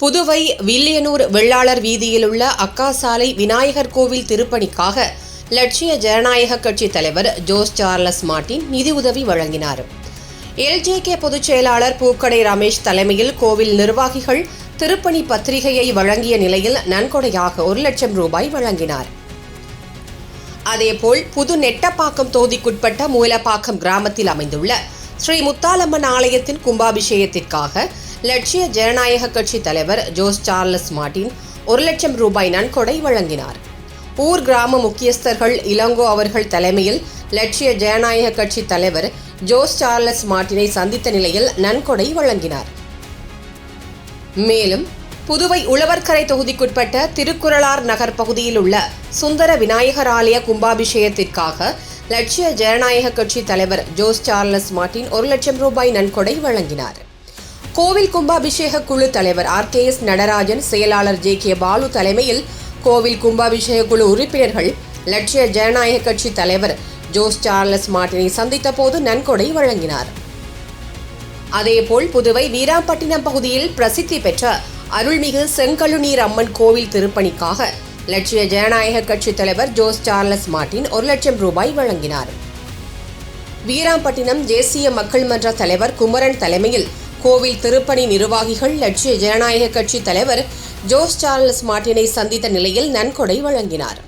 புதுவை வில்லியனூர் வெள்ளாளர் வீதியில் உள்ள அக்கா சாலை விநாயகர் கோவில் திருப்பணிக்காக லட்சிய ஜனநாயக கட்சி தலைவர் ஜோஸ் சார்லஸ் மார்ட்டின் நிதியுதவி வழங்கினார். எல்ஜேகே பொதுச் செயலாளர் பூக்கடை ரமேஷ் தலைமையில் கோவில் நிர்வாகிகள் திருப்பணி பத்திரிகையை வழங்கிய நிலையில் நன்கொடையாக 1 லட்சம் ரூபாய் வழங்கினார். அதேபோல் புது நெட்டப்பாக்கம் தொகுதிக்குட்பட்ட மூலப்பாக்கம் கிராமத்தில் அமைந்துள்ள ஸ்ரீ முத்தாலம்மன் ஆலயத்தின் கும்பாபிஷேகத்திற்காக லட்சிய ஜனநாயக கட்சி தலைவர் ஜோஸ் சார்லஸ் மார்ட்டின் 1 லட்சம் ரூபாய் நன்கொடை வழங்கினார். ஊர் கிராம முக்கியஸ்தர்கள் இளங்கோ அவர்கள் தலைமையில் லட்சிய ஜனநாயக கட்சி தலைவர் ஜோஸ் சார்லஸ் மார்ட்டினை சந்தித்த நிலையில் நன்கொடை வழங்கினார். மேலும் புதுவை உழவர்கரை தொகுதிக்குட்பட்ட திருக்குறளார் நகர் பகுதியில் உள்ள சுந்தர விநாயகர் ஆலய கும்பாபிஷேகத்திற்காக லட்சிய ஜனநாயக கட்சி தலைவர் ஜோஸ் சார்லஸ் மார்ட்டின் 1 லட்சம் ரூபாய் நன்கொடை வழங்கினார். கோவில் கும்பாபிஷேக குழு தலைவர் RKS நடராஜன், செயலாளர் JK பாலு தலைமையில் கோவில் கும்பாபிஷேக குழு உறுப்பினர்கள் லட்சிய ஜனநாயக கட்சி தலைவர் ஜோஸ் சார்லஸ் மார்ட்டினை சந்தித்த போது நன்கொடை வழங்கினார். அதேபோல் புதுவை வீராம்பட்டினம் பகுதியில் பிரசித்தி பெற்ற அருள்மிகு செங்கழுநீர் அம்மன் கோவில் திருப்பணிக்காக லட்சிய ஜனநாயக கட்சி தலைவர் ஜோஸ் சார்லஸ் மார்ட்டின் 1 லட்சம் ரூபாய் வழங்கினார். வீராம்பட்டினம் தேசிய மக்கள் மன்ற தலைவர் குமரன் தலைமையில் கோவில் திருப்பணி நிர்வாகிகள் லட்சிய ஜனநாயக கட்சி தலைவர் ஜோஸ் சார்லஸ் மார்ட்டினை சந்தித்த நிலையில் நன்கொடை வழங்கினார்.